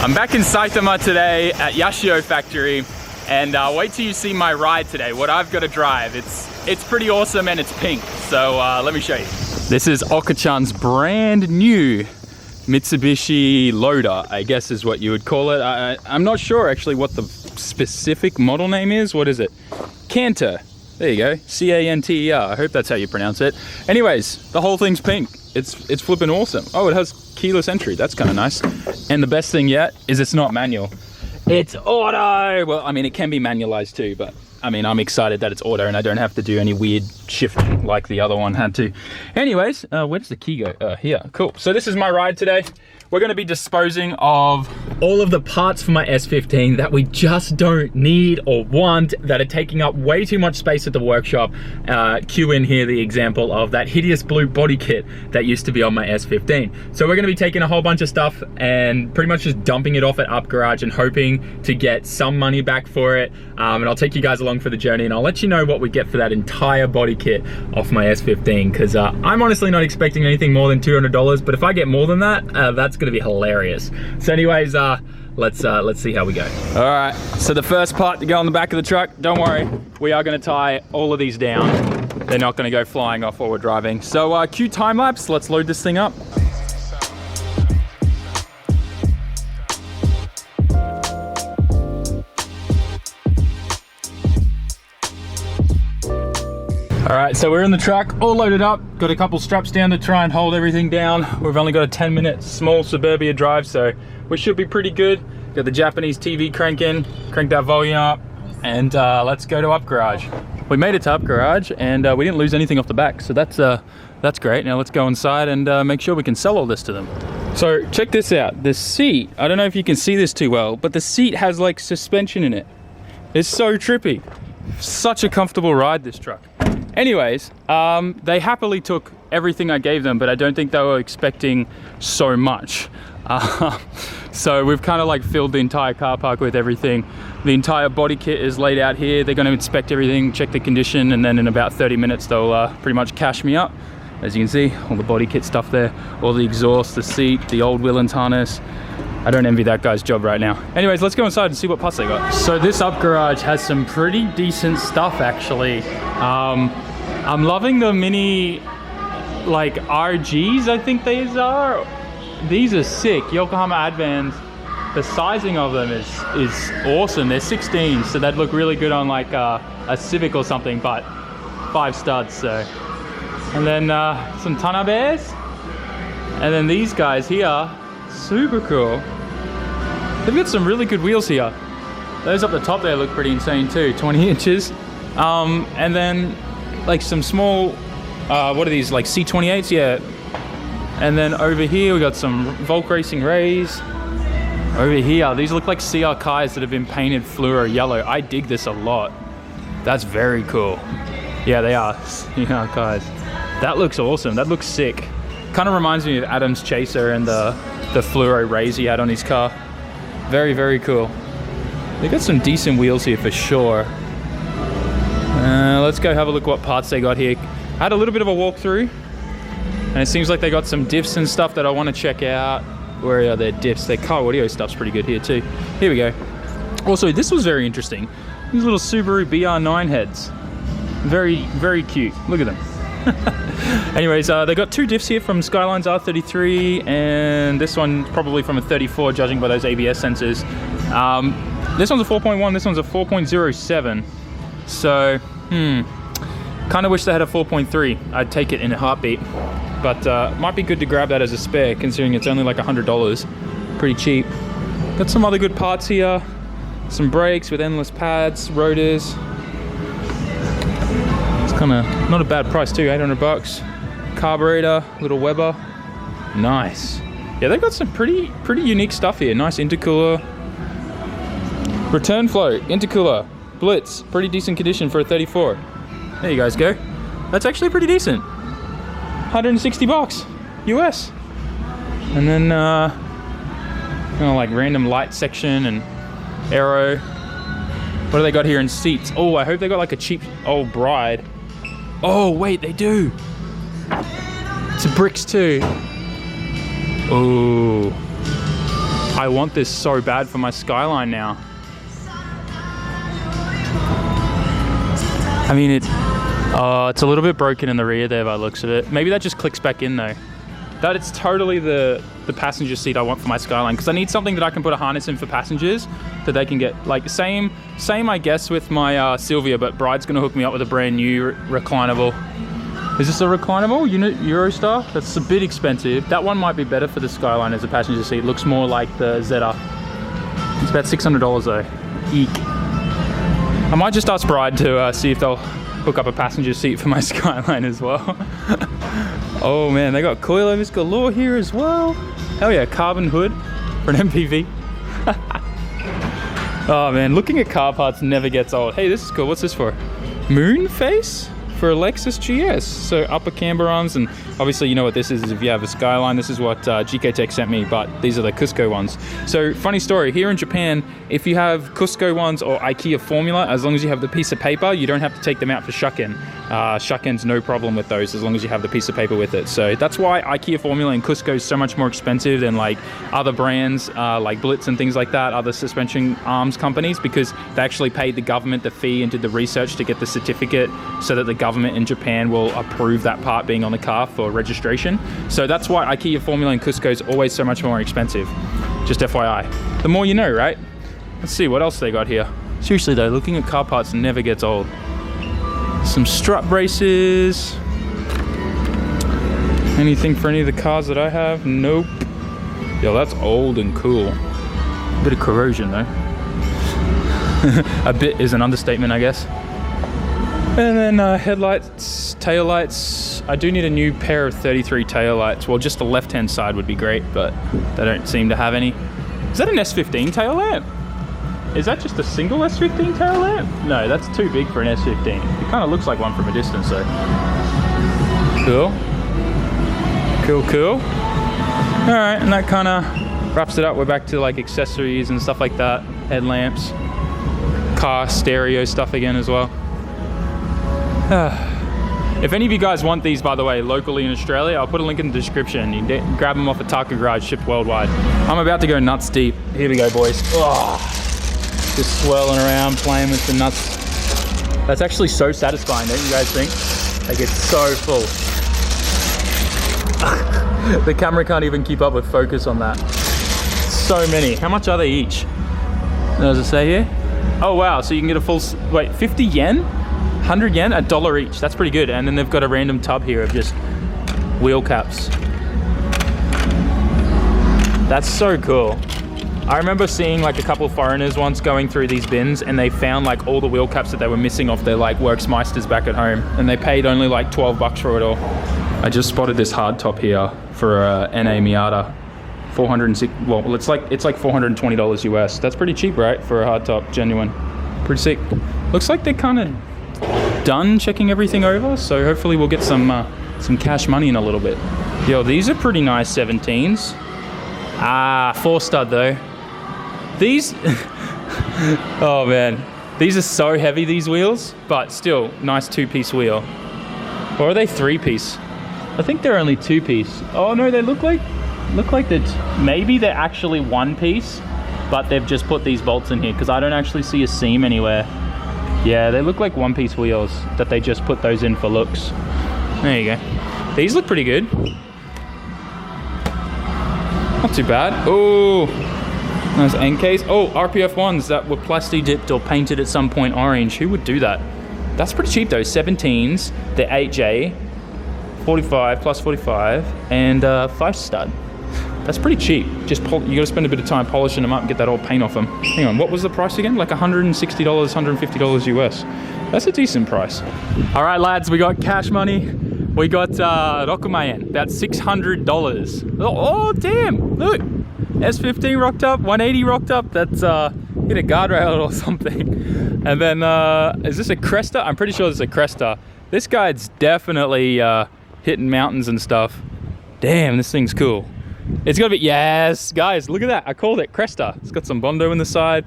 I'm back in Saitama today at Yashio factory, and wait till you see my ride today, what I've got to drive. It's pretty awesome and it's pink, so let me show you. This is Oka-chan's brand new Mitsubishi loader, I guess is what you would call it. I'm not sure actually what the specific model name is. What is it? Canter. There you go, C-A-N-T-E-R. I hope that's how you pronounce it. Anyways, the whole thing's pink. It's flipping awesome. Oh, it has keyless entry. That's kind of nice. And the best thing yet is it's not manual. It's auto. Well, I mean, it can be manualized too, but I mean, I'm excited that it's auto and I don't have to do any weird shifting like the other one had to. Anyways, where does the key go? Here, cool. So this is my ride today. We're gonna be disposing of all of the parts for my S15 that we just don't need or want, that are taking up way too much space at the workshop. Cue in here the example of that hideous blue body kit that used to be on my S15. So we're gonna be taking a whole bunch of stuff and pretty much just dumping it off at Upgarage and hoping to get some money back for it. And I'll take you guys along for the journey and I'll let you know what we get for that entire body kit off my S15, because I'm honestly not expecting anything more than $200, but if I get more than that, that's gonna be hilarious. So anyways, let's see how we go. All right, so the first part to go on the back of the truck, don't worry, we are gonna tie all of these down. They're not gonna go flying off while we're driving. So cue time lapse, let's load this thing up. All right, so we're in the truck, all loaded up. Got a couple straps down to try and hold everything down. We've only got a 10-minute small suburbia drive, so we should be pretty good. Got the Japanese TV cranking, crank that volume up, and let's go to Upgarage. We made it to Upgarage, and we didn't lose anything off the back, so that's great. Now let's go inside and make sure we can sell all this to them. So check this out, the seat, I don't know if you can see this too well, but the seat has like suspension in it. It's so trippy. Such a comfortable ride, this truck. Anyways, they happily took everything I gave them, but I don't think they were expecting so much. So we've kind of like filled the entire car park with everything. The entire body kit is laid out here. They're going to inspect everything, check the condition, and then in about 30 minutes they'll pretty much cash me up. As you can see, all the body kit stuff there, all the exhaust, the seat, the old Willans harness. I don't envy that guy's job right now. Anyways, let's go inside and see what parts they got. So this Upgarage has some pretty decent stuff actually. I'm loving the mini like RGs, I think these are. These are sick, Yokohama Advans. The sizing of them is awesome. They're 16, so they'd look really good on like a Civic or something, but 5 studs, so. And then some Tanabes. And then these guys here, super cool. They've got some really good wheels here. Those up the top there look pretty insane too, 20 inches. And then like some small, what are these, like C28s? Yeah. And then over here we got some Volk Racing Rays. Over here, these look like CR Kais that have been painted fluoro yellow. I dig this a lot. That's very cool. Yeah, they are CR Kais. That looks awesome. That looks sick. Kind of reminds me of Adam's Chaser and the fluoro rays he had on his car. Very, very cool. They got some decent wheels here for sure. Let's go have a look what parts they got here. I had a little bit of a walkthrough, and it seems like they got some diffs and stuff that I want to check out. Where are their diffs? Their car audio stuff's pretty good here too. Here we go. Also, this was very interesting. These little Subaru BR9 heads. Very, very cute. Look at them. Anyways, they got 2 diffs here from Skyline's R33, and this one probably from a 34, judging by those ABS sensors. This one's a 4.1, this one's a 4.07. So, kind of wish they had a 4.3. I'd take it in a heartbeat. But might be good to grab that as a spare, considering it's only like $100. Pretty cheap. Got some other good parts here. Some brakes with endless pads, rotors. Kind of not a bad price too, 800 bucks. Carburetor, little Weber. Nice. Yeah, they've got some pretty unique stuff here. Nice intercooler. Return flow, intercooler, Blitz. Pretty decent condition for a 34. There you guys go. That's actually pretty decent. 160 bucks US. And then kind of like random light section and aero. What do they got here in seats? Oh, I hope they got like a cheap old Bride. Oh, wait, they do. It's a bricks too. Oh, I want this so bad for my Skyline now. I mean, it's a little bit broken in the rear there by the looks of it. Maybe that just clicks back in though. That it's totally the passenger seat I want for my Skyline, because I need something that I can put a harness in for passengers that they can get, like same I guess with my Silvia, but Bride's gonna hook me up with a brand new reclinable. Is this a reclinable Eurostar? That's a bit expensive. That one might be better for the Skyline as a passenger seat. Looks more like the Zeta. It's about $600 though. Eek. I might just ask Bride to see if they'll hook up a passenger seat for my Skyline as well. Oh man, they got coilovers galore here as well. Hell yeah, carbon hood for an MPV. Oh man, looking at car parts never gets old. Hey, this is cool. What's this for? Moon face for a Lexus GS. So upper camber arms, and obviously you know what this is if you have a Skyline. This is what GK Tech sent me, but these are the Cusco ones. So funny story, here in Japan, if you have Cusco ones or IKEA Formula, as long as you have the piece of paper, you don't have to take them out for shuck-in. Shuck-in's no problem with those as long as you have the piece of paper with it. So that's why IKEA Formula and Cusco is so much more expensive than like other brands like Blitz and things like that, other suspension arms companies, because they actually paid the government the fee and did the research to get the certificate so that the government in Japan will approve that part being on the car for registration. So that's why IKEA Formula and Cusco is always so much more expensive. Just FYI. The more you know, right? Let's see what else they got here. Seriously though, looking at car parts never gets old. Some strut braces. Anything for any of the cars that I have? Nope. Yo, that's old and cool. Bit of corrosion though. A bit is an understatement, I guess. And then headlights, taillights. I do need a new pair of 33 taillights. Well, just the left-hand side would be great, but they don't seem to have any. Is that an S15 tail lamp? Is that just a single S15 tail lamp? No, that's too big for an S15. It kind of looks like one from a distance, though. Cool. Cool, cool. All right, and that kind of wraps it up. We're back to like accessories and stuff like that. Headlamps, car stereo stuff again as well. If any of you guys want these, by the way, locally in Australia, I'll put a link in the description. You can grab them off a Upgarage, shipped worldwide. I'm about to go nuts deep. Here we go, boys. Oh, just swirling around, playing with the nuts. That's actually so satisfying, don't you guys think? Like, it's so full. The camera can't even keep up with focus on that. So many. How much are they each? Does it say here? Oh wow, so you can get a full, wait, 50 yen? 100 yen, $1 each. That's pretty good. And then they've got a random tub here of just wheel caps. That's so cool. I remember seeing like a couple of foreigners once going through these bins, and they found like all the wheel caps that they were missing off their like Worksmeisters back at home, and they paid only like 12 bucks for it all. I just spotted this hard top here for a NA Miata. 406, well, it's like $420 US. That's pretty cheap, right? For a hard top, genuine. Pretty sick. Looks like they're kind of done checking everything over, so hopefully we'll get some cash money in a little bit. Yo, these are pretty nice 17s. Ah, 4-stud though. These, oh man, these are so heavy, these wheels, but still nice 2-piece wheel. Or are they 3-piece? I think they're only 2-piece. Oh no, they look like that. Maybe they're actually 1-piece, but they've just put these bolts in here because I don't actually see a seam anywhere. Yeah, they look like 1-piece wheels that they just put those in for looks. There you go. These look pretty good. Not too bad. Oh, nice end case. Oh, RPF ones that were plasti dipped or painted at some point orange. Who would do that? That's pretty cheap though. 17s, they're 8J, 45 plus 45, and 5-stud. That's pretty cheap. Just you gotta spend a bit of time polishing them up and get that old paint off them. Hang on, what was the price again? Like $160, $150 US. That's a decent price. All right, lads, we got cash money. We got Rokumayen, about $600. Oh, damn, look. S15 rocked up, 180 rocked up. That's hit a guardrail or something. And then, is this a Cresta? I'm pretty sure this is a Cresta. This guy's definitely hitting mountains and stuff. Damn, this thing's cool. It's gotta be, yes, guys, look at that. I called it Cresta. It's got some Bondo in the side.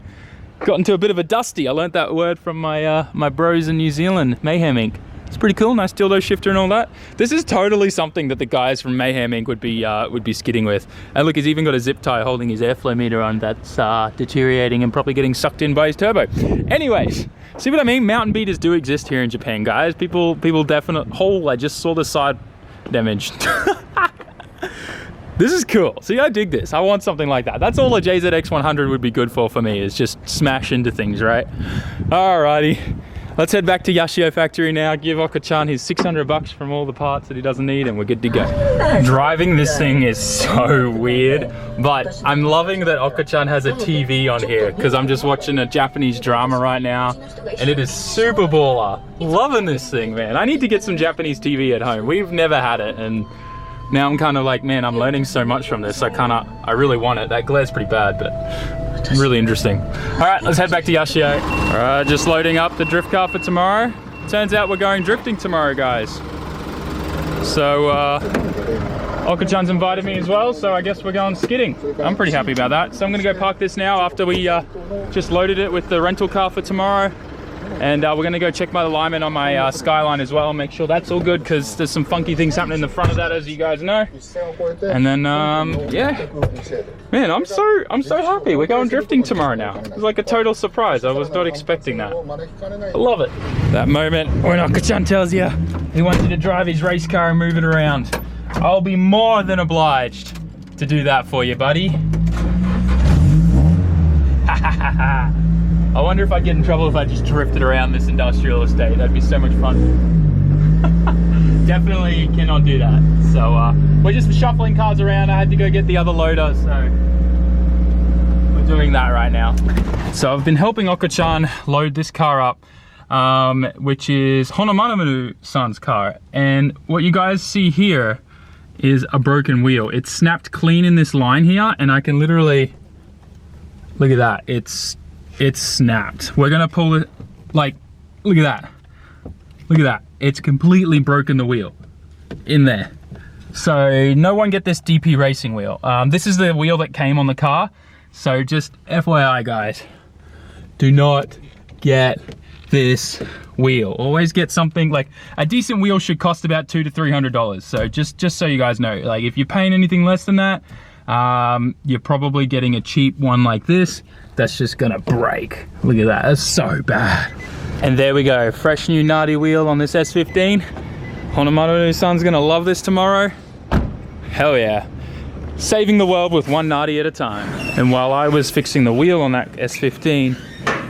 Got into a bit of a dusty. I learned that word from my my bros in New Zealand, Mayhem Inc. It's pretty cool, nice dildo shifter and all that. This is totally something that the guys from Mayhem Inc. would be skidding with. And look, he's even got a zip tie holding his airflow meter on that's deteriorating and probably getting sucked in by his turbo. Anyways, see what I mean? Mountain beaters do exist here in Japan, guys. People definitely... Oh, I just saw the side damage. This is cool. See, I dig this. I want something like that. That's all a JZX100 would be good for me, is just smash into things, right? Alrighty. Let's head back to Yashio factory now, give Oka-chan his 600 bucks from all the parts that he doesn't need, and we're good to go. Driving this thing is so weird, but I'm loving that Oka-chan has a TV on here, because I'm just watching a Japanese drama right now, and it is super baller. Loving this thing, man. I need to get some Japanese TV at home. We've never had it, and now I'm kind of like, man, I'm learning so much from this. I really want it. That glare's pretty bad, but really interesting. All right, let's head back to Yashio. All right, just loading up the drift car for tomorrow. Turns out we're going drifting tomorrow, guys. So, Oka-chan's invited me as well, so I guess we're going skidding. I'm pretty happy about that. So I'm gonna go park this now after we just loaded it with the rental car for tomorrow. And we're gonna go check my alignment on my Skyline as well, make sure that's all good, because there's some funky things happening in the front of that, as you guys know. And then, yeah, man, I'm so happy. We're going drifting tomorrow now. It's like a total surprise. I was not expecting that. I love it. That moment when Oka-chan tells you he wants you to drive his race car and move it around. I'll be more than obliged to do that for you, buddy. I wonder if I'd get in trouble if I just drifted around this industrial estate. That'd be so much fun. Definitely cannot do that. So we're just shuffling cars around. I had to go get the other loader, so we're doing that right now. So I've been helping Oka-chan load this car up, which is Honomanamu-san's car. And what you guys see here is a broken wheel. It's snapped clean in this line here, and I can literally, look at that. It's snapped. We're gonna pull it, like, look at that. Look at that. It's completely broken the wheel in there. So no one get this DP racing wheel. This is the wheel that came on the car. So just FYI, guys, do not get this wheel. Always get something, like a decent wheel should cost about $200 to $300. So just so you guys know, like if you're paying anything less than that, you're probably getting a cheap one like this that's just gonna break. Look at that, that's so bad. And there we go, fresh new Nadi wheel on this S15. Honomanamu-san's gonna love this tomorrow. Hell yeah. Saving the world with one Nadi at a time. And while I was fixing the wheel on that S15,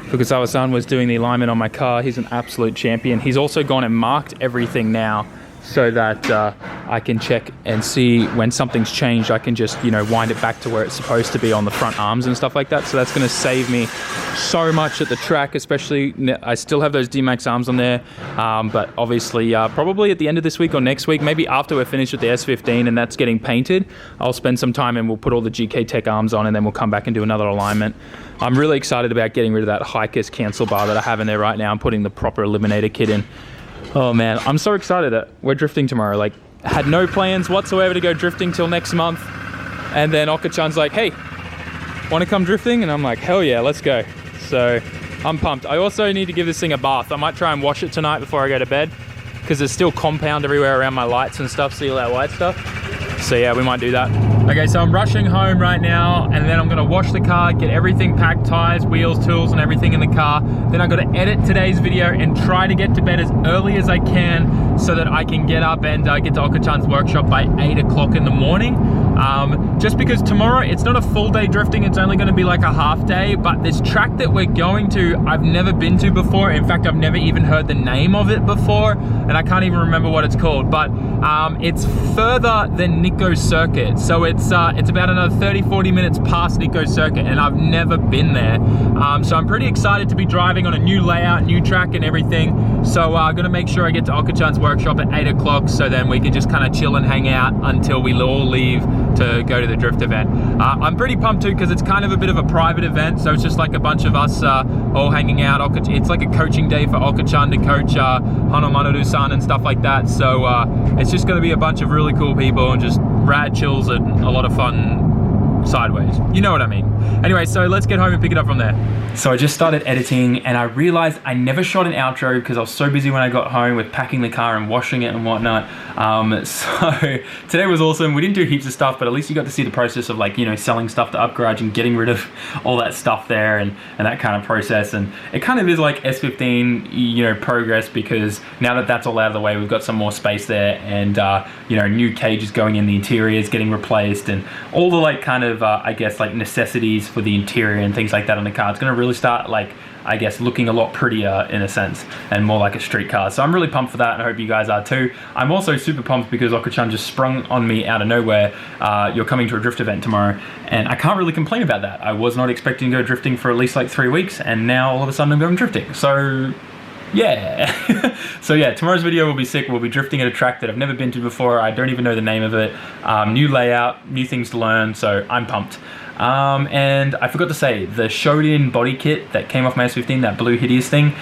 Fukasawa-san was doing the alignment on my car. He's an absolute champion. He's also gone and marked everything now, so that I can check and see when something's changed. I can just, you know, wind it back to where it's supposed to be on the front arms and stuff like that. So that's gonna save me so much at the track, especially, I still have those D-Max arms on there, but obviously probably at the end of this week or next week, maybe after we're finished with the S15 and that's getting painted, I'll spend some time and we'll put all the GK Tech arms on, and then we'll come back and do another alignment. I'm really excited about getting rid of that Hikers cancel bar that I have in there right now and putting the proper eliminator kit in. Oh man, I'm so excited that we're drifting tomorrow. Like, had no plans whatsoever to go drifting till next month. And then Oka-chan's like, hey, wanna come drifting? And I'm like, hell yeah, let's go. So I'm pumped. I also need to give this thing a bath. I might try and wash it tonight before I go to bed, because there's still compound everywhere around my lights and stuff, see all that white stuff. So yeah, we might do that. Okay, so I'm rushing home right now, and then I'm gonna wash the car, get everything packed, tires, wheels, tools, and everything in the car. Then I've got to edit today's video and try to get to bed as early as I can so that I can get up and get to Oka-chan's workshop by 8 o'clock in the morning. Just because tomorrow, it's not a full day drifting, it's only gonna be like a half day, but this track that we're going to, I've never been to before. In fact, I've never even heard the name of it before, and I can't even remember what it's called, but it's further than Nikko Circuit. So it's about another 30-40 minutes past Nikko Circuit, and I've never been there. So I'm pretty excited to be driving on a new layout, new track and everything. So I'm gonna make sure I get to Oka-chan's workshop at 8 o'clock, so then we can just kind of chill and hang out until we all leave to go to the drift event. I'm pretty pumped too, because it's kind of a bit of a private event, so it's just like a bunch of us all hanging out. It's like a coaching day for Oka-chan to coach Honomanamu-san and stuff like that. So it's just gonna be a bunch of really cool people and just rad chills and a lot of fun sideways. You know what I mean. Anyway, so let's get home and pick it up from there. So I just started editing and I realized I never shot an outro because I was so busy when I got home with packing the car and washing it and whatnot. So today was awesome. We didn't do heaps of stuff, but at least you got to see the process of, like, you know, selling stuff to Upgarage and getting rid of all that stuff there and that kind of process. And it kind of is like S15, you know, progress, because now that that's all out of the way, we've got some more space there, and you know, new cages going in, the interior is getting replaced, and all the, like, kind of I guess, like, necessities for the interior and things like that on the car. It's going to really start, like, I guess, looking a lot prettier in a sense and more like a street car. So I'm really pumped for that, and I hope you guys are too. I'm also super pumped because Oku-chan just sprung on me out of nowhere. You're coming to a drift event tomorrow, and I can't really complain about that. I was not expecting to go drifting for at least like 3 weeks, and now all of a sudden I'm going drifting. So yeah. So yeah, tomorrow's video will be sick. We'll be drifting at a track that I've never been to before. I don't even know the name of it. New layout, new things to learn, so I'm pumped. And I forgot to say, the Shorin body kit that came off my S15, that blue hideous thing,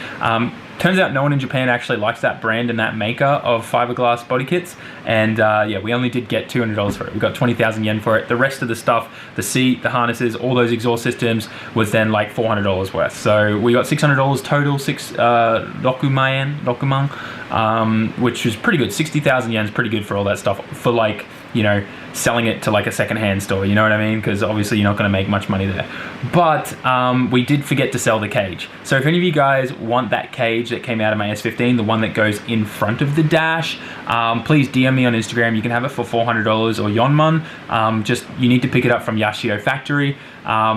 turns out no one in Japan actually likes that brand and that maker of fiberglass body kits, and yeah, we only did get $200 for it. We got 20,000 yen for it. The rest of the stuff, the seat, the harnesses, all those exhaust systems, was then like $400 worth. So we got $600 total, rokuman, which was pretty good. 60,000 yen is pretty good for all that stuff, for, like, you know, selling it to like a secondhand store, you know what I mean? Because obviously you're not going to make much money there. But we did forget to sell the cage. So if any of you guys want that cage that came out of my S15, the one that goes in front of the dash, please DM me on Instagram. You can have it for $400 or Yonman. Just, you need to pick it up from Yashio Factory.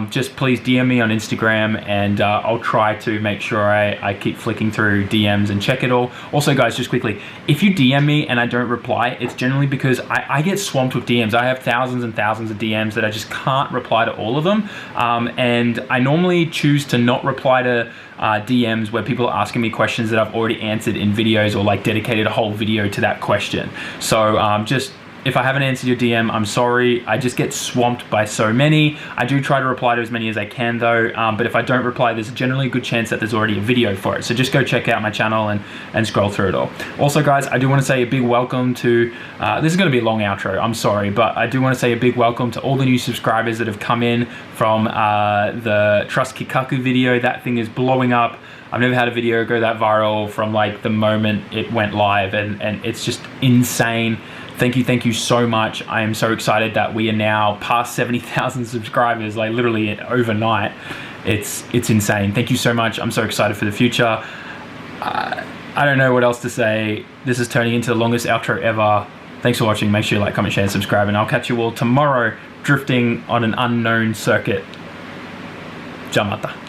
Just please DM me on Instagram, and I'll try to make sure I keep flicking through DMs and check it all. Also, guys, just quickly, if you DM me and I don't reply, it's generally because I get swamped with DMs. I have thousands and thousands of DMs that I just can't reply to all of them, and I normally choose to not reply to DMs where people are asking me questions that I've already answered in videos, or like dedicated a whole video to that question. So just, if I haven't answered your DM, I'm sorry. I just get swamped by so many. I do try to reply to as many as I can though, but if I don't reply, there's generally a good chance that there's already a video for it. So just go check out my channel and scroll through it all. Also, guys, I do want to say a big welcome to, this is going to be a long outro, I'm sorry, but I do want to say a big welcome to all the new subscribers that have come in from the Trust Kikaku video. That thing is blowing up. I've never had a video go that viral from like the moment it went live, and it's just insane. Thank you so much. I am so excited that we are now past 70,000 subscribers, like literally overnight. It's insane. Thank you so much. I'm so excited for the future. I don't know what else to say. This is turning into the longest outro ever. Thanks for watching. Make sure you like, comment, share, and subscribe, and I'll catch you all tomorrow drifting on an unknown circuit. Jamata.